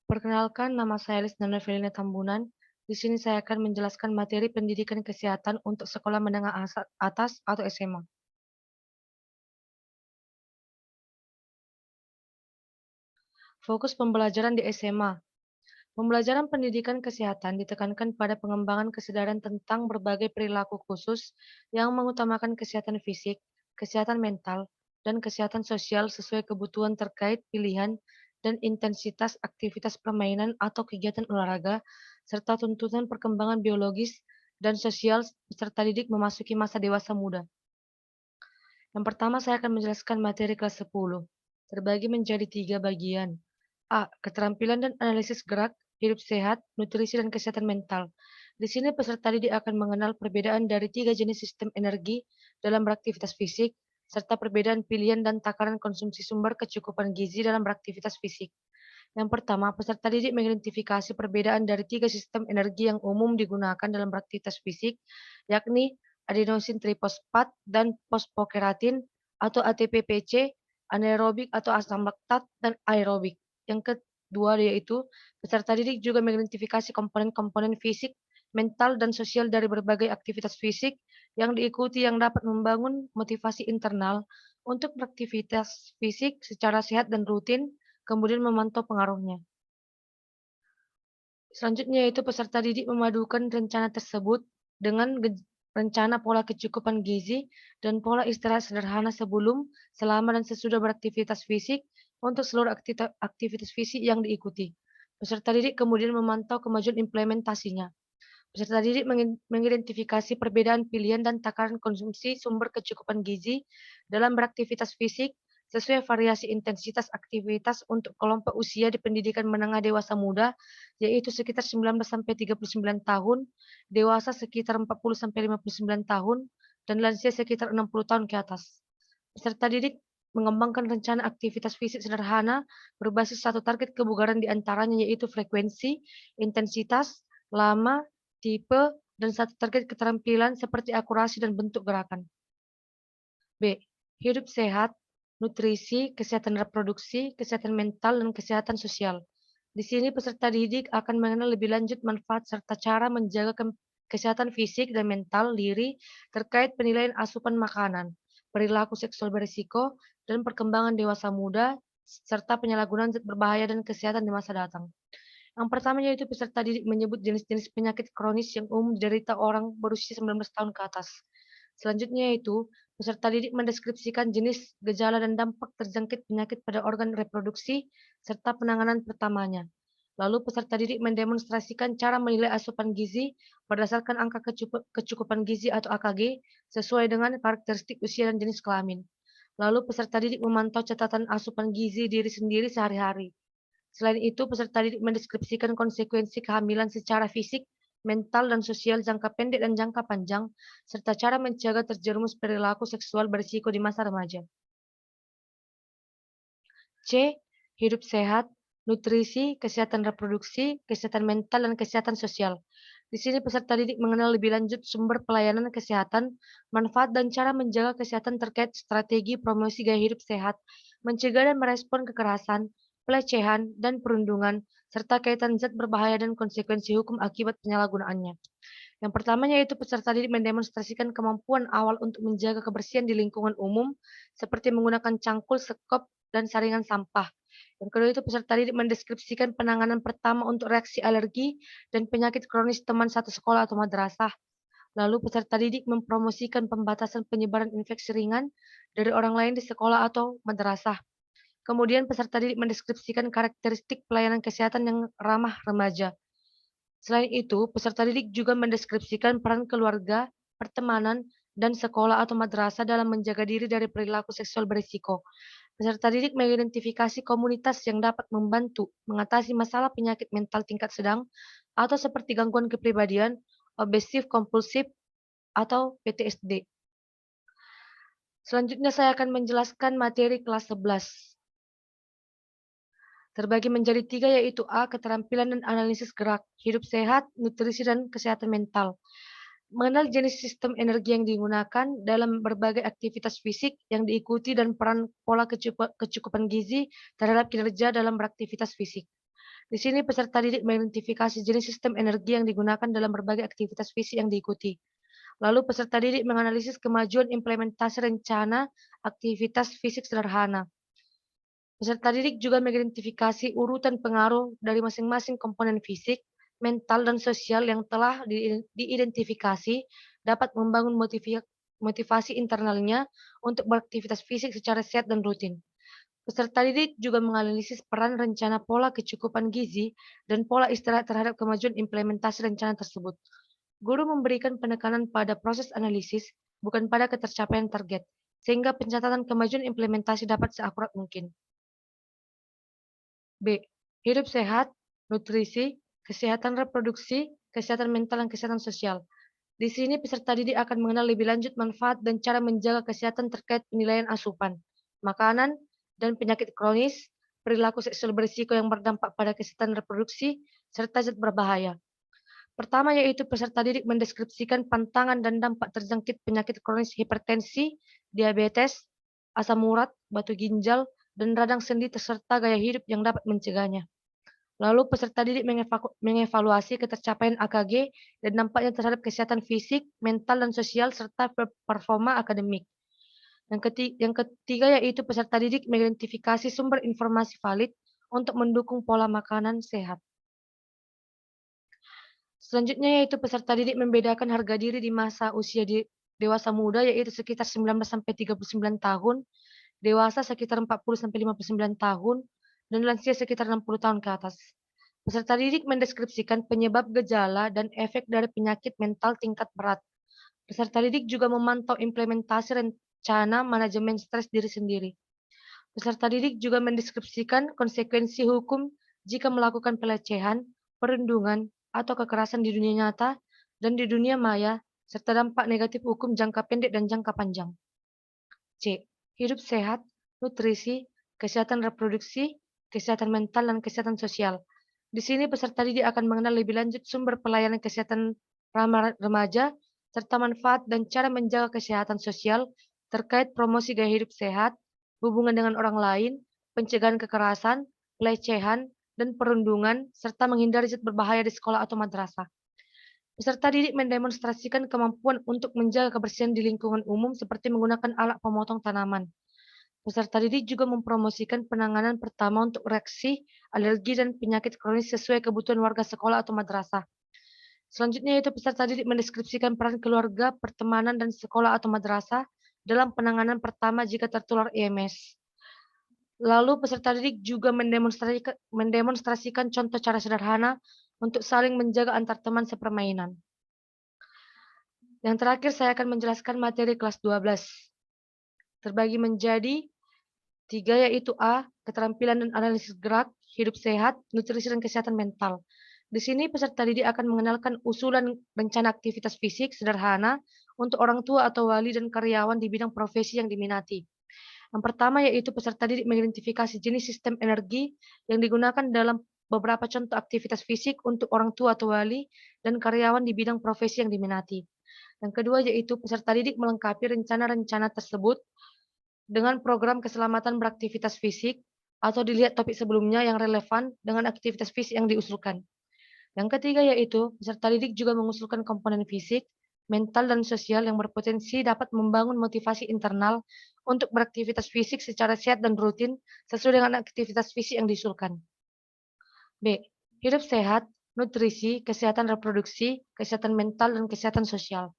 Perkenalkan, nama saya Lisna Novelina Tambunan. Di sini saya akan menjelaskan materi pendidikan kesehatan untuk sekolah menengah atas atau SMA. Fokus pembelajaran di SMA. Pembelajaran pendidikan kesehatan ditekankan pada pengembangan kesadaran tentang berbagai perilaku khusus yang mengutamakan kesehatan fisik, kesehatan mental, dan kesehatan sosial sesuai kebutuhan terkait pilihan dan intensitas aktivitas permainan atau kegiatan olahraga, serta tuntutan perkembangan biologis dan sosial peserta didik memasuki masa dewasa muda. Yang pertama saya akan menjelaskan materi kelas 10, terbagi menjadi 3 bagian. A. Keterampilan dan analisis gerak, hidup sehat, nutrisi, dan kesehatan mental. Di sini peserta didik akan mengenal perbedaan dari 3 jenis sistem energi dalam beraktivitas fisik, serta perbedaan pilihan dan takaran konsumsi sumber kecukupan gizi dalam beraktivitas fisik. Yang pertama, peserta didik mengidentifikasi perbedaan dari 3 sistem energi yang umum digunakan dalam beraktivitas fisik, yakni adenosin trifosfat dan fosfokeratin atau ATP-PC, anaerobik atau asam laktat, dan aerobik. Yang kedua yaitu peserta didik juga mengidentifikasi komponen-komponen fisik, mental, dan sosial dari berbagai aktivitas fisik yang diikuti yang dapat membangun motivasi internal untuk beraktivitas fisik secara sehat dan rutin, kemudian memantau pengaruhnya. Selanjutnya yaitu peserta didik memadukan rencana tersebut dengan rencana pola kecukupan gizi dan pola istirahat sederhana sebelum, selama, dan sesudah beraktivitas fisik untuk seluruh aktivitas fisik yang diikuti. Peserta didik kemudian memantau kemajuan implementasinya. Peserta didik mengidentifikasi perbedaan pilihan dan takaran konsumsi sumber kecukupan gizi dalam beraktivitas fisik sesuai variasi intensitas aktivitas untuk kelompok usia di pendidikan menengah dewasa muda, yaitu sekitar 19 sampai 39 tahun, dewasa sekitar 40 sampai 59 tahun, dan lansia sekitar 60 tahun ke atas. Peserta didik mengembangkan rencana aktivitas fisik sederhana berbasis satu target kebugaran di antaranya yaitu frekuensi, intensitas, lama, tipe, dan satu target keterampilan seperti akurasi dan bentuk gerakan. B. Hidup sehat, nutrisi, kesehatan reproduksi, kesehatan mental, dan kesehatan sosial. Di sini peserta didik akan mengenal lebih lanjut manfaat serta cara menjaga kesehatan fisik dan mental diri terkait penilaian asupan makanan, perilaku seksual berisiko, dan perkembangan dewasa muda, serta penyalahgunaan zat berbahaya dan kesehatan di masa datang. Yang pertama yaitu peserta didik menyebut jenis-jenis penyakit kronis yang umum diderita orang berusia 19 tahun ke atas. Selanjutnya yaitu peserta didik mendeskripsikan jenis, gejala, dan dampak terjangkit penyakit pada organ reproduksi serta penanganan pertamanya. Lalu peserta didik mendemonstrasikan cara menilai asupan gizi berdasarkan angka kecukupan gizi atau AKG sesuai dengan karakteristik usia dan jenis kelamin. Lalu peserta didik memantau catatan asupan gizi diri sendiri sehari-hari. Selain itu, peserta didik mendeskripsikan konsekuensi kehamilan secara fisik, mental, dan sosial jangka pendek dan jangka panjang, serta cara mencegah terjerumus perilaku seksual berisiko di masa remaja. C. Hidup sehat, nutrisi, kesehatan reproduksi, kesehatan mental, dan kesehatan sosial. Di sini peserta didik mengenal lebih lanjut sumber pelayanan kesehatan, manfaat, dan cara menjaga kesehatan terkait strategi promosi gaya hidup sehat, mencegah dan merespon kekerasan, pelecehan, dan perundungan, serta kaitan zat berbahaya dan konsekuensi hukum akibat penyalahgunaannya. Yang pertamanya yaitu peserta didik mendemonstrasikan kemampuan awal untuk menjaga kebersihan di lingkungan umum, seperti menggunakan cangkul, sekop, dan saringan sampah. Yang kedua itu peserta didik mendeskripsikan penanganan pertama untuk reaksi alergi dan penyakit kronis teman satu sekolah atau madrasah. Lalu peserta didik mempromosikan pembatasan penyebaran infeksi ringan dari orang lain di sekolah atau madrasah. Kemudian peserta didik mendeskripsikan karakteristik pelayanan kesehatan yang ramah remaja. Selain itu, peserta didik juga mendeskripsikan peran keluarga, pertemanan, dan sekolah atau madrasah dalam menjaga diri dari perilaku seksual berisiko. Peserta didik mengidentifikasi komunitas yang dapat membantu mengatasi masalah penyakit mental tingkat sedang atau seperti gangguan kepribadian, obsesif kompulsif, atau PTSD. Selanjutnya saya akan menjelaskan materi kelas 11. Terbagi menjadi 3 yaitu A. Keterampilan dan analisis gerak, hidup sehat, nutrisi, dan kesehatan mental. Mengenal jenis sistem energi yang digunakan dalam berbagai aktivitas fisik yang diikuti dan peran pola kecukupan gizi terhadap kinerja dalam beraktivitas fisik. Di sini peserta didik mengidentifikasi jenis sistem energi yang digunakan dalam berbagai aktivitas fisik yang diikuti. Lalu peserta didik menganalisis kemajuan implementasi rencana aktivitas fisik sederhana. Peserta didik juga mengidentifikasi urutan pengaruh dari masing-masing komponen fisik, mental, dan sosial yang telah diidentifikasi dapat membangun motivasi internalnya untuk beraktivitas fisik secara sehat dan rutin. Peserta didik juga menganalisis peran rencana pola kecukupan gizi dan pola istirahat terhadap kemajuan implementasi rencana tersebut. Guru memberikan penekanan pada proses analisis, bukan pada ketercapaian target, sehingga pencatatan kemajuan implementasi dapat seakurat mungkin. B. Hidup sehat, nutrisi, kesehatan reproduksi, kesehatan mental, dan kesehatan sosial. Di sini peserta didik akan mengenal lebih lanjut manfaat dan cara menjaga kesehatan terkait penilaian asupan, makanan, dan penyakit kronis, perilaku seksual berisiko yang berdampak pada kesehatan reproduksi, serta zat berbahaya. Pertama yaitu peserta didik mendeskripsikan pantangan dan dampak terjangkit penyakit kronis hipertensi, diabetes, asam urat, batu ginjal, dan radang sendi serta gaya hidup yang dapat mencegahnya. Lalu peserta didik mengevaluasi ketercapaian AKG dan dampaknya terhadap kesehatan fisik, mental, dan sosial serta performa akademik. Yang ketiga yaitu peserta didik mengidentifikasi sumber informasi valid untuk mendukung pola makanan sehat. Selanjutnya yaitu peserta didik membedakan harga diri di masa usia dewasa muda yaitu sekitar 19-39 tahun, dewasa sekitar 40-59 tahun, dan lansia sekitar 60 tahun ke atas. Peserta didik mendeskripsikan penyebab gejala dan efek dari penyakit mental tingkat berat. Peserta didik juga memantau implementasi rencana manajemen stres diri sendiri. Peserta didik juga mendeskripsikan konsekuensi hukum jika melakukan pelecehan, perundungan, atau kekerasan di dunia nyata dan di dunia maya, serta dampak negatif hukum jangka pendek dan jangka panjang. C. Hidup sehat, nutrisi, kesehatan reproduksi, kesehatan mental, dan kesehatan sosial. Di sini peserta didik akan mengenal lebih lanjut sumber pelayanan kesehatan ramah remaja, serta manfaat dan cara menjaga kesehatan sosial terkait promosi gaya hidup sehat, hubungan dengan orang lain, pencegahan kekerasan, pelecehan, dan perundungan, serta menghindari zat berbahaya di sekolah atau madrasah. Peserta didik mendemonstrasikan kemampuan untuk menjaga kebersihan di lingkungan umum seperti menggunakan alat pemotong tanaman. Peserta didik juga mempromosikan penanganan pertama untuk reaksi, alergi, dan penyakit kronis sesuai kebutuhan warga sekolah atau madrasah. Selanjutnya yaitu peserta didik mendeskripsikan peran keluarga, pertemanan, dan sekolah atau madrasah dalam penanganan pertama jika tertular IMS. Lalu peserta didik juga mendemonstrasikan contoh cara sederhana untuk saling menjaga antar teman sepermainan. Yang terakhir saya akan menjelaskan materi kelas 12. Terbagi menjadi 3 yaitu A, keterampilan dan analisis gerak, hidup sehat, nutrisi dan kesehatan mental. Di sini peserta didik akan mengenalkan usulan rencana aktivitas fisik sederhana untuk orang tua atau wali dan karyawan di bidang profesi yang diminati. Yang pertama yaitu peserta didik mengidentifikasi jenis sistem energi yang digunakan dalam beberapa contoh aktivitas fisik untuk orang tua atau wali dan karyawan di bidang profesi yang diminati. Yang kedua yaitu peserta didik melengkapi rencana-rencana tersebut dengan program keselamatan beraktivitas fisik atau dilihat topik sebelumnya yang relevan dengan aktivitas fisik yang diusulkan. Yang ketiga yaitu peserta didik juga mengusulkan komponen fisik, mental, dan sosial yang berpotensi dapat membangun motivasi internal untuk beraktivitas fisik secara sehat dan rutin sesuai dengan aktivitas fisik yang diusulkan. B. Hidup sehat, nutrisi, kesehatan reproduksi, kesehatan mental, dan kesehatan sosial.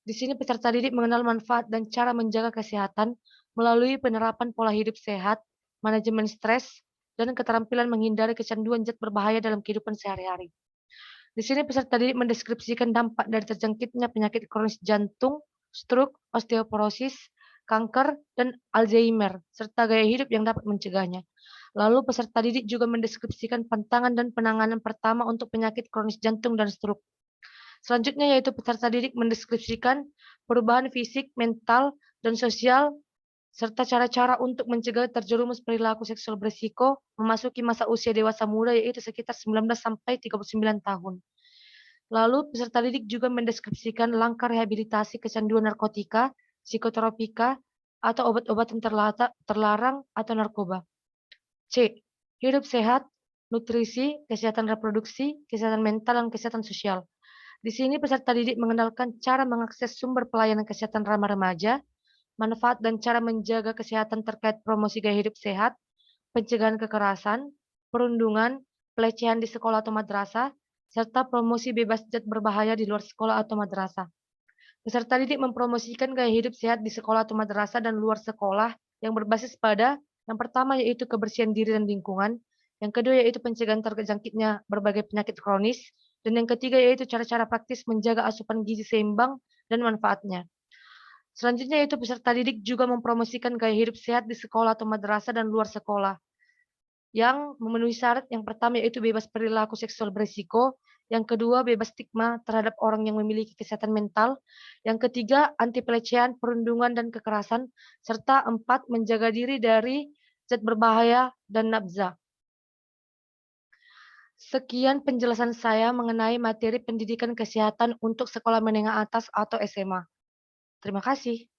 Di sini peserta didik mengenal manfaat dan cara menjaga kesehatan melalui penerapan pola hidup sehat, manajemen stres, dan keterampilan menghindari kecanduan zat berbahaya dalam kehidupan sehari-hari. Di sini peserta didik mendeskripsikan dampak dari terjangkitnya penyakit kronis jantung, stroke, osteoporosis, kanker, dan Alzheimer, serta gaya hidup yang dapat mencegahnya. Lalu peserta didik juga mendeskripsikan pantangan dan penanganan pertama untuk penyakit kronis jantung dan stroke. Selanjutnya yaitu peserta didik mendeskripsikan perubahan fisik, mental, dan sosial serta cara-cara untuk mencegah terjerumus perilaku seksual berisiko memasuki masa usia dewasa muda yaitu sekitar 19-39 tahun. Lalu peserta didik juga mendeskripsikan langkah rehabilitasi kecanduan narkotika, psikotropika, atau obat-obatan terlarang atau narkoba. C. Hidup sehat, nutrisi, kesehatan reproduksi, kesehatan mental, dan kesehatan sosial. Di sini peserta didik mengenalkan cara mengakses sumber pelayanan kesehatan ramah remaja, manfaat dan cara menjaga kesehatan terkait promosi gaya hidup sehat, pencegahan kekerasan, perundungan, pelecehan di sekolah atau madrasah, serta promosi bebas zat berbahaya di luar sekolah atau madrasah. Peserta didik mempromosikan gaya hidup sehat di sekolah atau madrasah dan luar sekolah yang berbasis pada yang pertama yaitu kebersihan diri dan lingkungan, yang kedua yaitu pencegahan terjangkitnya berbagai penyakit kronis, dan yang ketiga yaitu cara-cara praktis menjaga asupan gizi seimbang dan manfaatnya. Selanjutnya yaitu peserta didik juga mempromosikan gaya hidup sehat di sekolah atau madrasah dan luar sekolah yang memenuhi syarat. Yang pertama yaitu bebas perilaku seksual berisiko, yang kedua bebas stigma terhadap orang yang memiliki kesehatan mental, yang ketiga anti pelecehan, perundungan dan kekerasan, serta empat menjaga diri dari zat berbahaya dan nafza. Sekian penjelasan saya mengenai materi pendidikan kesehatan untuk sekolah menengah atas atau SMA. Terima kasih.